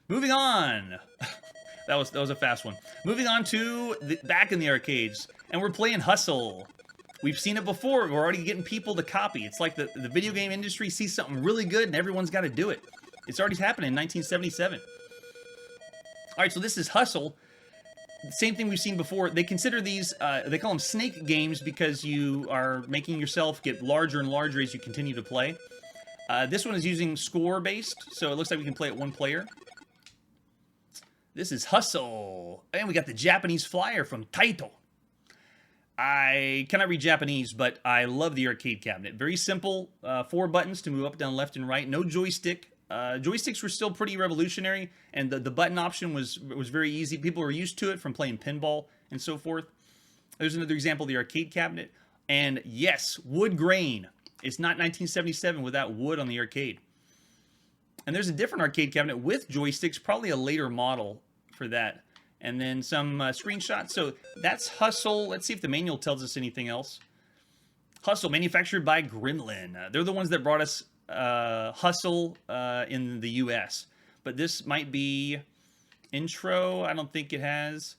Moving on. That was a fast one. Moving on to back in the arcades, and we're playing Hustle. We've seen it before. We're already getting people to copy. It's like the video game industry sees something really good, and everyone's got to do it. It's already happened in 1977. All right, so this is Hustle. Same thing we've seen before. They consider these, they call them snake games because you are making yourself get larger and larger as you continue to play. This one is using score-based, so it looks like we can play it one player. This is Hustle. And we got the Japanese flyer from Taito. I cannot read Japanese, but I love the arcade cabinet. Very simple. 4 buttons to move up, down, left, and right. No joystick. Joysticks were still pretty revolutionary, and the button option was very easy. People were used to it from playing pinball and so forth. There's another example of the arcade cabinet. And yes, wood grain. It's not 1977 without wood on the arcade. And there's a different arcade cabinet with joysticks, probably a later model for that. And then some screenshots. So that's Hustle. Let's see if the manual tells us anything else. Hustle, manufactured by Gremlin. They're the ones that brought us Hustle in the US. But this might be intro. I don't think it has.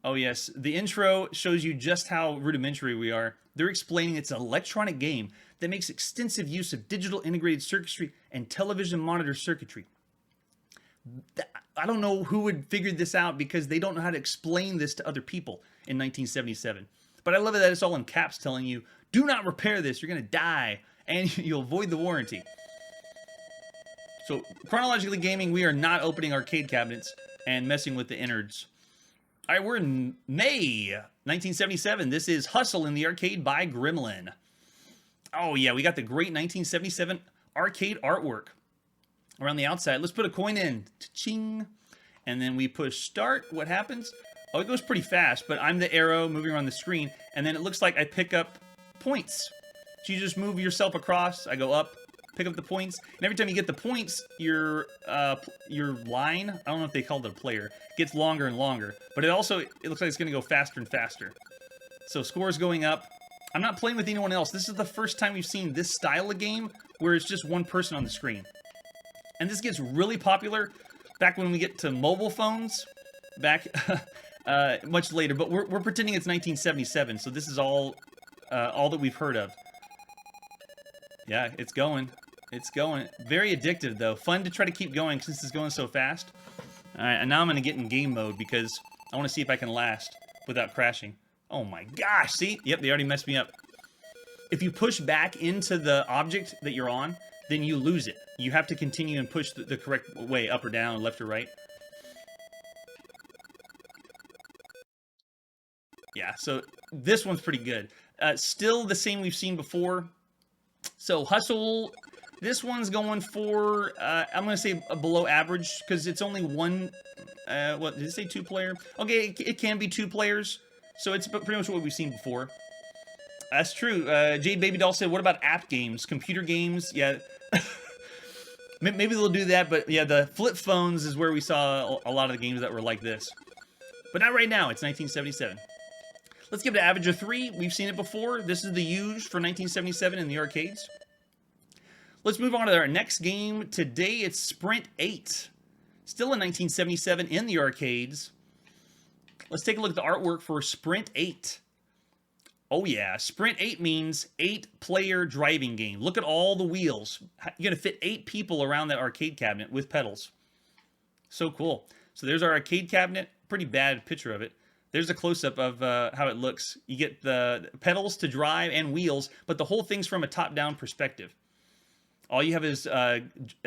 Oh, yes. The intro shows you just how rudimentary we are. They're explaining it's an electronic game that makes extensive use of digital integrated circuitry and television monitor circuitry. I don't know who would figure this out because they don't know how to explain this to other people in 1977. But I love it that it's all in caps telling you, do not repair this, you're going to die, and you'll void the warranty. So, Chronologically Gaming, we are not opening arcade cabinets and messing with the innards. All right, we're in May 1977. This is Hustle in the Arcade by Gremlin. Oh, yeah, we got the great 1977 arcade artwork around the outside. Let's put a coin in. Cha-ching. And then we push start. What happens? Oh, it goes pretty fast, but I'm the arrow moving around the screen, and then it looks like I pick up points. So you just move yourself across. I go up, pick up the points, and every time you get the points, your line, I don't know if they called it a player, gets longer and longer. But it looks like it's going to go faster and faster. So scores going up. I'm not playing with anyone else. This is the first time we've seen this style of game where it's just one person on the screen. And this gets really popular back when we get to mobile phones, back much later. But we're pretending it's 1977, so this is all that we've heard of. Yeah, it's going. It's going. Very addictive, though. Fun to try to keep going since it's going so fast. All right, and now I'm going to get in game mode because I want to see if I can last without crashing. Oh my gosh, see? Yep, they already messed me up. If you push back into the object that you're on, then you lose it. You have to continue and push the correct way, up or down, left or right. Yeah, so this one's pretty good. Still the same we've seen before. So Hustle, this one's going for, I'm going to say below average, because it's only one, what, did it say 2-player? Okay, it can be 2 players, so it's pretty much what we've seen before. That's true. Jade Baby Doll said, what about app games, computer games? Yeah, maybe they'll do that, but yeah, the flip phones is where we saw a lot of the games that were like this. But not right now, it's 1977. Let's give it an average of 3. We've seen it before. This is the huge for 1977 in the arcades. Let's move on to our next game. Today it's Sprint 8. Still in 1977 in the arcades. Let's take a look at the artwork for Sprint 8. Oh yeah, Sprint 8 means 8-player driving game. Look at all the wheels. You're going to fit 8 people around that arcade cabinet with pedals. So cool. So there's our arcade cabinet. Pretty bad picture of it. There's a close-up of how it looks. You get the pedals to drive and wheels, but the whole thing's from a top-down perspective. All you have is a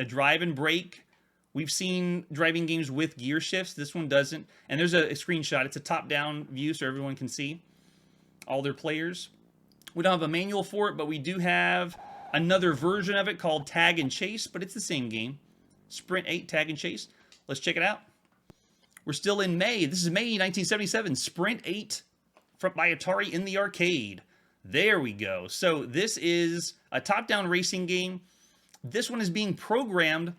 drive and brake. We've seen driving games with gear shifts. This one doesn't. And there's a screenshot. It's a top-down view so everyone can see all their players. We don't have a manual for it, but we do have another version of it called Tag and Chase, but it's the same game. Sprint 8 Tag and Chase. Let's check it out. We're still in May. This is May 1977. Sprint 8 by Atari in the arcade. There we go. So this is a top-down racing game. This one is being programmed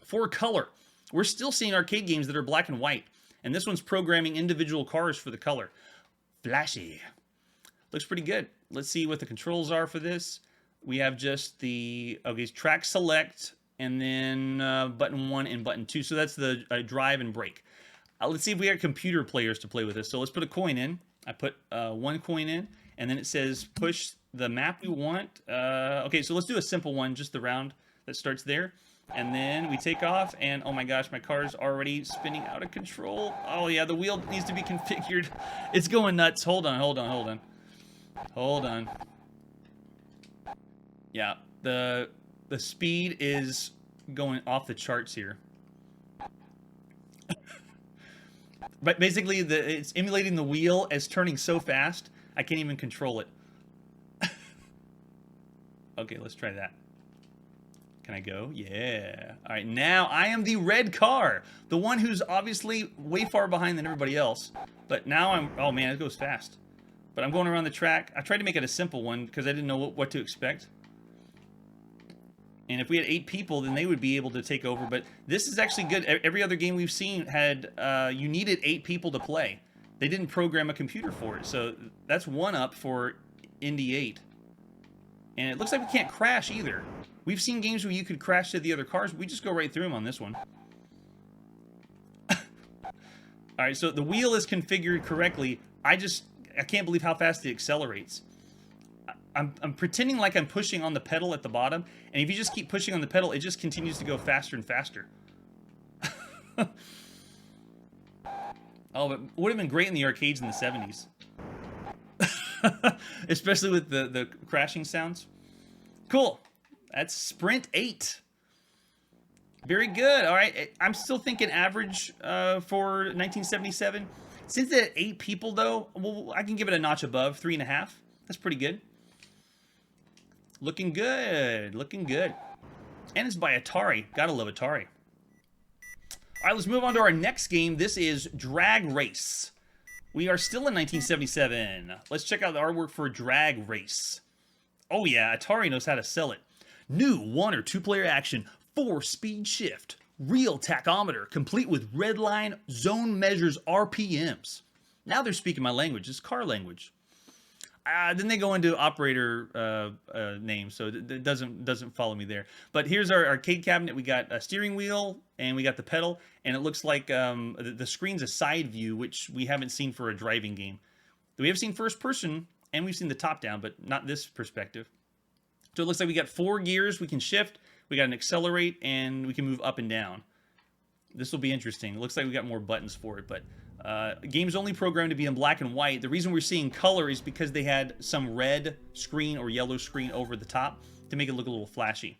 for color. We're still seeing arcade games that are black and white. And this one's programming individual cars for the color. Flashy. Looks pretty good. Let's see what the controls are for this. We have just the, okay, track select. and then button 1 and button 2. So that's the drive and brake. Let's see if we have computer players to play with this. So let's put a coin in. I put 1 coin in, and then it says push the map we want. Okay, so let's do a simple one, just the round that starts there. And then we take off, and oh my gosh, my car's already spinning out of control. Oh yeah, the wheel needs to be configured. It's going nuts. Hold on. Yeah, the speed is going off the charts here. But basically, it's emulating the wheel as turning so fast, I can't even control it. Okay, let's try that. Can I go? Yeah. All right, now I am the red car. The one who's obviously way far behind than everybody else. But now I'm... Oh, man, it goes fast. But I'm going around the track. I tried to make it a simple one because I didn't know what to expect. And if we had 8 people, then they would be able to take over. But this is actually good. Every other game we've seen had... you needed 8 people to play. They didn't program a computer for it. So that's one up for Indy 8. And it looks like we can't crash either. We've seen games where you could crash to the other cars. We just go right through them on this one. Alright, so the wheel is configured correctly. I can't believe how fast it accelerates. I'm pretending like I'm pushing on the pedal at the bottom. And if you just keep pushing on the pedal, it just continues to go faster and faster. Oh, but it would have been great in the arcades in the 70s. Especially with the crashing sounds. Cool. That's Sprint 8. Very good. All right. I'm still thinking average for 1977. Since it's 8 people, though, well, I can give it a notch above, 3.5. That's pretty good. Looking good. Looking good. And it's by Atari. Gotta love Atari. All right, let's move on to our next game. This is Drag Race. We are still in 1977. Let's check out the artwork for Drag Race. Oh yeah, Atari knows how to sell it. New 1 or 2 player action, 4-speed shift, real tachometer, complete with red line, zone measures RPMs. Now they're speaking my language. It's car language. Then they go into operator names, so it doesn't follow me there. But here's our arcade cabinet. We got a steering wheel, and we got the pedal, and it looks like the screen's a side view, which we haven't seen for a driving game. We have seen first person, and we've seen the top down, but not this perspective. So it looks like we got 4 gears we can shift, we got an accelerate, and we can move up and down. This will be interesting. It looks like we got more buttons for it, but game's only programmed to be in black and white. The reason we're seeing color is because they had some red screen or yellow screen over the top to make it look a little flashy.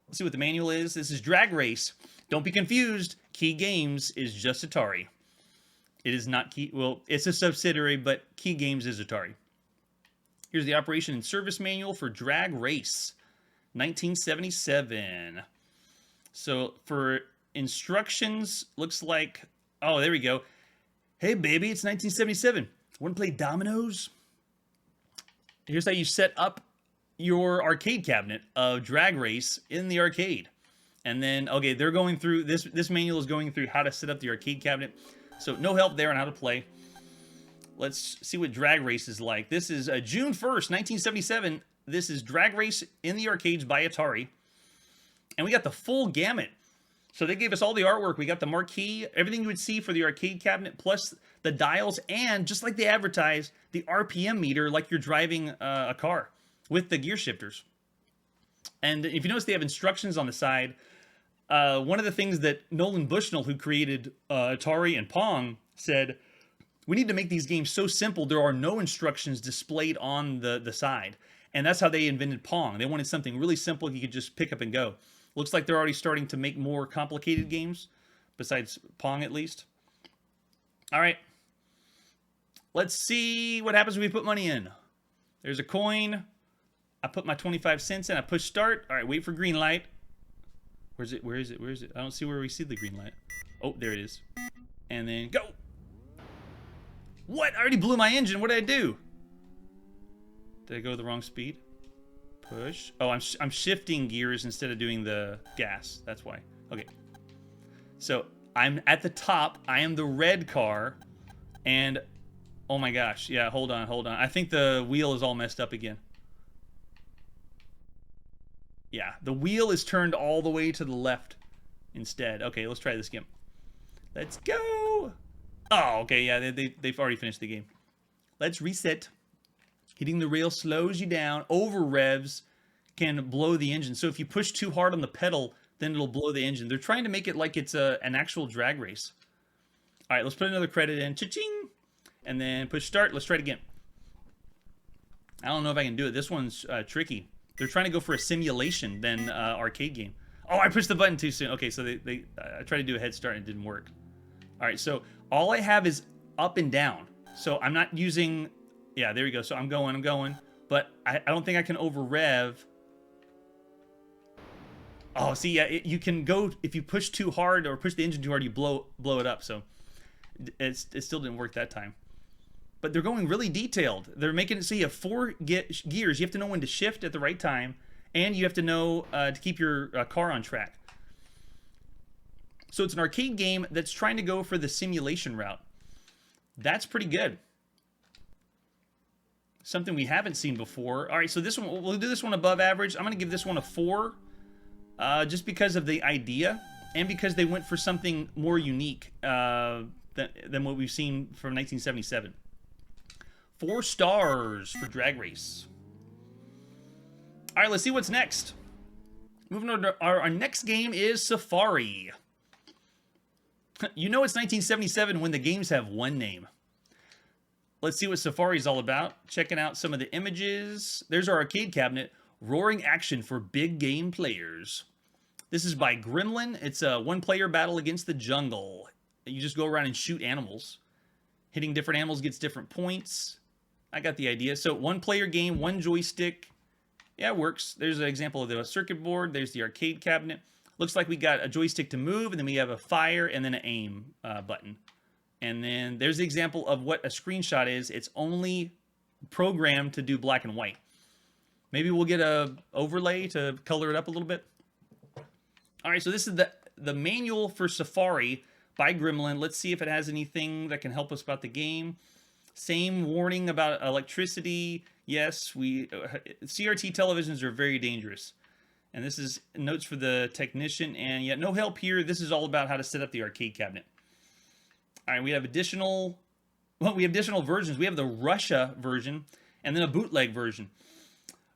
Let's see what the manual is. This is Drag Race. Don't be confused. Key Games is just Atari. It is not Key... Well, it's a subsidiary, but Key Games is Atari. Here's the operation and service manual for Drag Race, 1977. So for instructions, looks like... Oh, there we go. Hey, baby, it's 1977. Want to play dominoes? Here's how you set up your arcade cabinet of Drag Race in the arcade. And then, okay, they're going through... This manual is going through how to set up the arcade cabinet. So no help there on how to play. Let's see what Drag Race is like. This is June 1st, 1977. This is Drag Race in the arcades by Atari. And we got the full gamut. So they gave us all the artwork. We got the marquee, everything you would see for the arcade cabinet, plus the dials, and just like they advertised, the RPM meter like you're driving a car with the gear shifters. And if you notice, they have instructions on the side. One of the things that Nolan Bushnell, who created Atari and Pong, said... We need to make these games so simple there are no instructions displayed on the side. And that's how they invented Pong. They wanted something really simple you could just pick up and go. Looks like they're already starting to make more complicated games, besides Pong at least. All right. Let's see what happens when we put money in. There's a coin. I put my 25 cents in. I push start. All right, wait for green light. Where's it? Where is it? Where is it? I don't see where we see the green light. Oh, there it is. And then go. What? I already blew my engine. What did I do? Did I go the wrong speed? Push. Oh, I'm shifting gears instead of doing the gas. That's why. Okay. So I'm at the top. I am the red car. And oh my gosh. Yeah, hold on. I think the wheel is all messed up again. Yeah, the wheel is turned all the way to the left instead. Okay, let's try this again. Let's go. Oh, okay, yeah, they've already finished the game. Let's reset. Hitting the rail slows you down. Over revs can blow the engine. So if you push too hard on the pedal, then it'll blow the engine. They're trying to make it like it's an actual drag race. All right, let's put another credit in. Cha-ching! And then push start. Let's try it again. I don't know if I can do it. This one's tricky. They're trying to go for a simulation than arcade game. Oh, I pushed the button too soon. Okay, so I tried to do a head start and it didn't work. All right, so all I have is up and down. So I'm not using... Yeah, there we go. So I'm going. But I don't think I can over rev. Oh, see, yeah, you can go... If you push too hard or push the engine too hard, you blow it up. So it still didn't work that time. But they're going really detailed. They're making it so you have 4 gears. You have to know when to shift at the right time, and you have to know to keep your car on track. So it's an arcade game that's trying to go for the simulation route. That's pretty good. Something we haven't seen before. All right, so this one, we'll do this one above average. I'm going to give this one a 4, just because of the idea, and because they went for something more unique than what we've seen from 1977. 4 stars for Drag Race. All right, let's see what's next. Moving on to our next game is Safari. You know it's 1977 when the games have one name. Let's see what Safari is all about. Checking out some of the images. There's our arcade cabinet. Roaring action for big game players. This is by Gremlin. It's a one-player battle against the jungle. You just go around and shoot animals. Hitting different animals gets different points. I got the idea. So one-player game, one joystick. Yeah, it works. There's an example of the circuit board. There's the arcade cabinet. Looks like we got a joystick to move, and then we have a fire and then an aim button. And then there's the example of what a screenshot is. It's only programmed to do black and white. Maybe we'll get a overlay to color it up a little bit. All right, so this is the manual for Safari by Gremlin. Let's see if it has anything that can help us about the game. Same warning about electricity. Yes, CRT televisions are very dangerous. And this is notes for the technician. And yet, no help here. This is all about how to set up the arcade cabinet. All right, we have additional versions. We have the Russia version and then a bootleg version.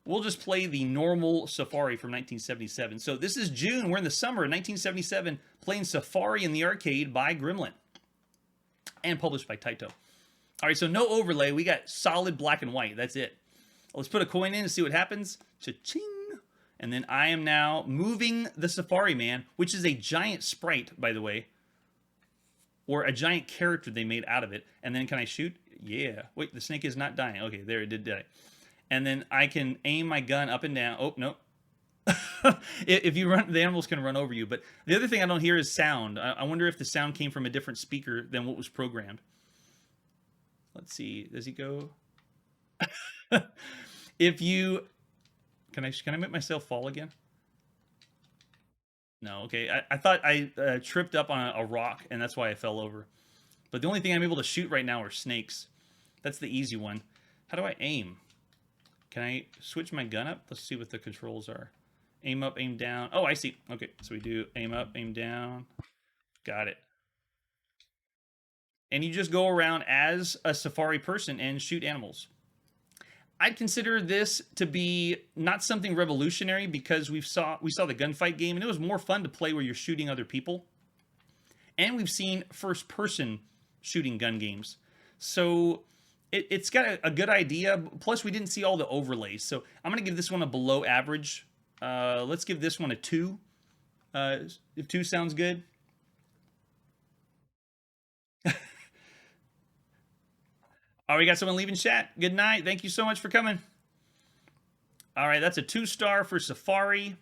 We'll just play the normal Safari from 1977. So this is June. We're in the summer of 1977, playing Safari in the arcade by Gremlin and published by Taito. All right, so no overlay. We got solid black and white. That's it. Let's put a coin in and see what happens. Cha-ching. And then I am now moving the Safari Man, which is a giant sprite, by the way. Or a giant character they made out of it. And then can I shoot? Yeah. Wait, the snake is not dying. Okay, there, it did die. And then I can aim my gun up and down. Oh, no. If you run, the animals can run over you. But the other thing I don't hear is sound. I wonder if the sound came from a different speaker than what was programmed. Let's see. Does he go? If you... Can I make myself fall again? No, okay. I thought I tripped up on a rock, and that's why I fell over. But the only thing I'm able to shoot right now are snakes. That's the easy one. How do I aim? Can I switch my gun up? Let's see what the controls are. Aim up, aim down. Oh, I see. Okay, so we do aim up, aim down. Got it. And you just go around as a Safari person and shoot animals. I'd consider this to be not something revolutionary because we saw the gunfight game and it was more fun to play where you're shooting other people. And we've seen first-person shooting gun games. So it's got a good idea. Plus, we didn't see all the overlays. So I'm going to give this one a below average. Let's give this one a 2. If 2 sounds good. Oh, we got someone leaving chat. Good night. Thank you so much for coming. All right, that's a 2-star for Safari.